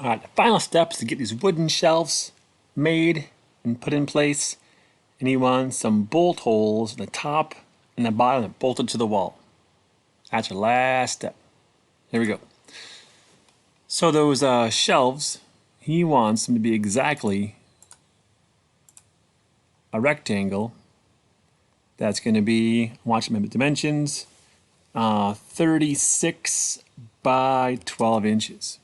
The final step is to get these wooden shelves made and put in place. And he wants some bolt holes in the top and the bottom that bolted to the wall. That's your last step. Here we go. So those shelves, he wants them to be exactly a rectangle. That's going to be, watch my dimensions, 36 by 12 inches.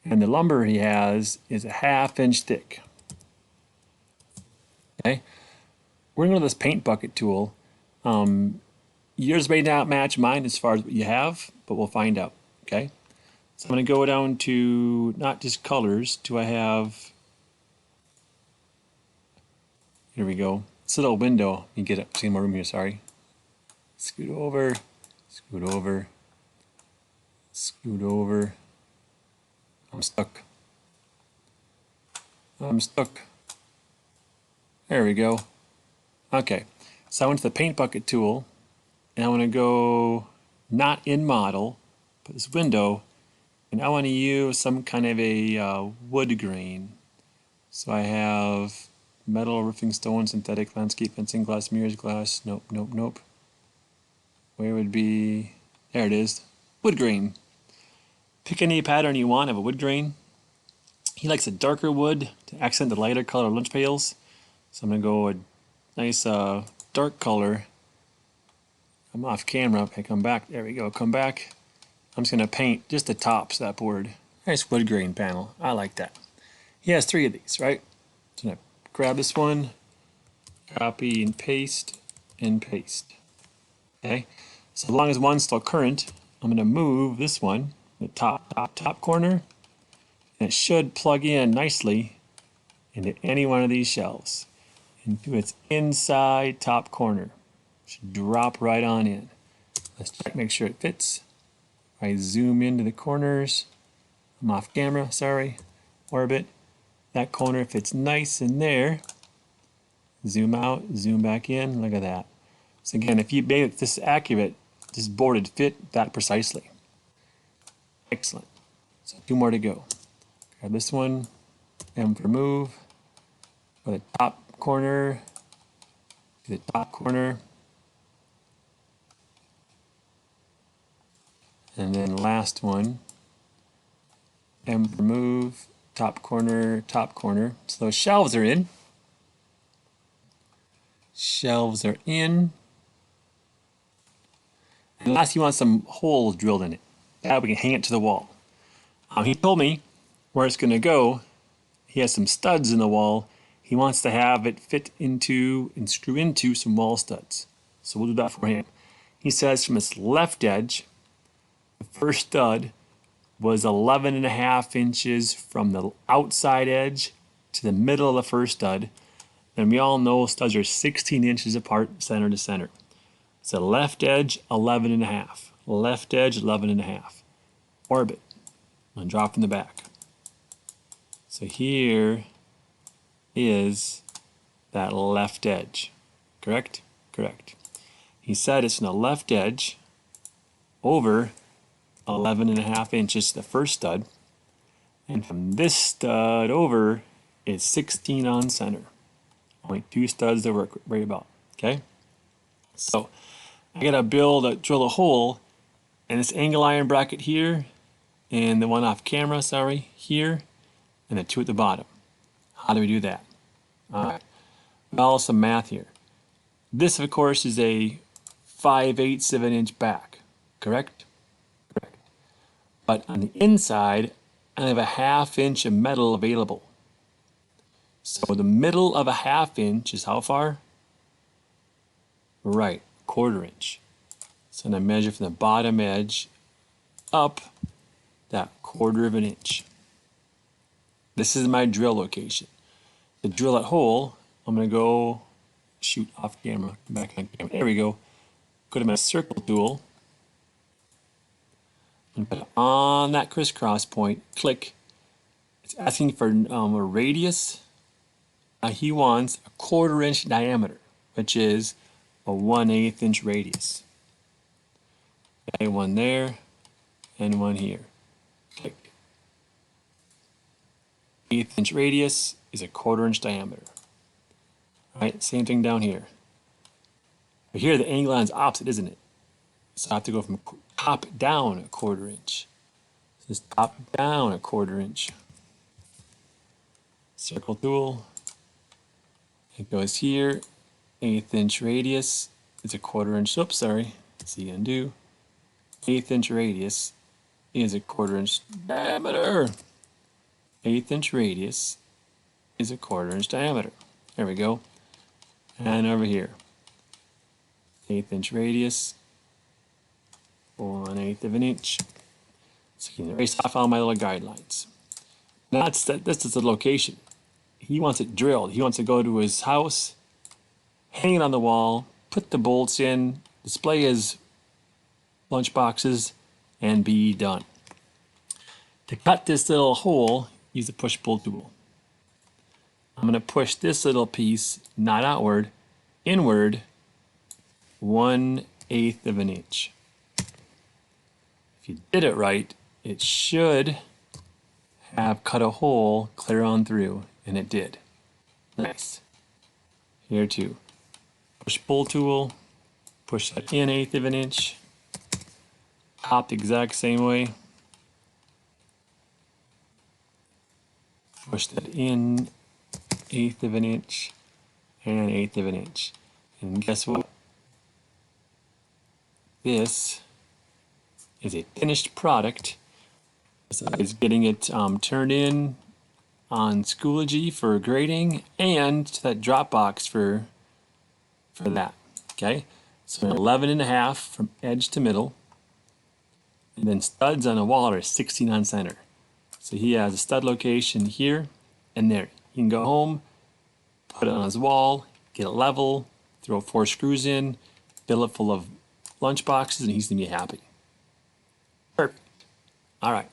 And the lumber he has is a 1/2 inch thick. Okay, we're going to this paint bucket tool. Yours may not match mine as far as what you have, but we'll find out. Okay, so I'm going to go down to not just colors. Do I have? Here we go. It's a little window. You get up. See more room here. Sorry. Scoot over. Scoot over. Scoot over. I'm stuck. I'm stuck. There we go. Okay, so I went to the paint bucket tool, and I want to go not in model, but this window, and I want to use some kind of a wood grain. So I have metal, roofing, stone, synthetic, landscape, fencing, glass, mirrors, glass. Nope, nope, nope. Where would be? There it is. Wood grain. Pick any pattern you want of a wood grain. He likes a darker wood to accent the lighter color lunch pails. So I'm going to go a nice dark color. I'm off camera. If I come back, there we go. Come back. I'm just going to paint just the tops of that board. Nice wood grain panel. I like that. He has 3 of these, right? So I'm going to grab this one, copy and paste, and paste. Okay. So as long as one's still current, I'm going to move this one, the top corner, and it should plug in nicely into any one of these shelves. Into its inside top corner. Should drop right on in. Let's check, make sure it fits. I zoom into the corners. I'm off camera, sorry. Orbit. That corner fits nice in there. Zoom out, zoom back in. Look at that. So again, if you made it this accurate, this board would fit that precisely. Excellent. So 2 more to go. Grab this one, M for move. For the top corner, to the top corner. And then last one, M for move, top corner, top corner. So those shelves are in. Shelves are in. And last, he wants some holes drilled in it. That we can hang it to the wall. He told me where it's going to go. He has some studs in the wall. He wants to have it fit into and screw into some wall studs. So we'll do that for him. He says from its left edge, the first stud was 11.5 inches from the outside edge to the middle of the first stud. And we all know studs are 16 inches apart, center to center. So left edge, 11.5. Left edge, 11.5. Orbit. And drop in the back. So here is that left edge. Correct? Correct. He said it's in the left edge over 11.5 inches to the first stud. And from this stud over is 16 on center. Only 2 studs to worry about. Okay? So I gotta drill a hole in this angle iron bracket here, and the one off camera, sorry, here, and the 2 at the bottom. How do we do that? Alright. Well, some math here. This, of course, is a 5/8 of an inch back. Correct? Correct. But on the inside, I have a 1/2 inch of metal available. So the middle of a 1/2 inch is how far? Right, 1/4 inch. So I'm going to measure from the bottom edge up that 1/4 of an inch. This is my drill location. To drill that hole, I'm going to go shoot off camera, back on camera. There we go. Go to my circle tool and put it on that crisscross point. Click. It's asking for a radius. He wants a 1/4 inch diameter, which is a 1/8 inch radius. Okay, one there and one here. Click. 1/8 inch radius is a 1/4 inch diameter. All right, same thing down here. But here the angle line is opposite, isn't it? So I have to go from top down a 1/4 inch. So this top down a 1/4 inch. Circle tool. It goes here. 1/8 inch radius is a 1/4 inch. Oops, sorry. See, undo. 1/8 inch radius is a 1/4 inch diameter. 1/8 inch radius is a 1/4 inch diameter. There we go. And over here. 1/8 inch radius. 1/8 of an inch. So you can erase off all my little guidelines. Now this is the location. He wants it drilled. He wants to go to his house, hang it on the wall, put the bolts in, display his lunch boxes, and be done. To cut this little hole, use the push-pull tool. I'm going to push this little piece, not outward, inward, 1/8 of an inch. If you did it right, it should have cut a hole clear on through, and it did. Nice. Here too. Push-pull tool, push that in 1/8 of an inch, top the exact same way. Push that in 1/8 of an inch and 1/8 of an inch. And guess what? This is a finished product. So it's getting it turned in on Schoology for grading and to that Dropbox for that. Okay, so 11.5 from edge to middle, and then studs on a wall are 16 on center. So he has a stud location here and there. He can go home, put it on his wall, get it level, throw 4 screws in, fill it full of lunch boxes, and he's gonna be happy. Perfect. All right.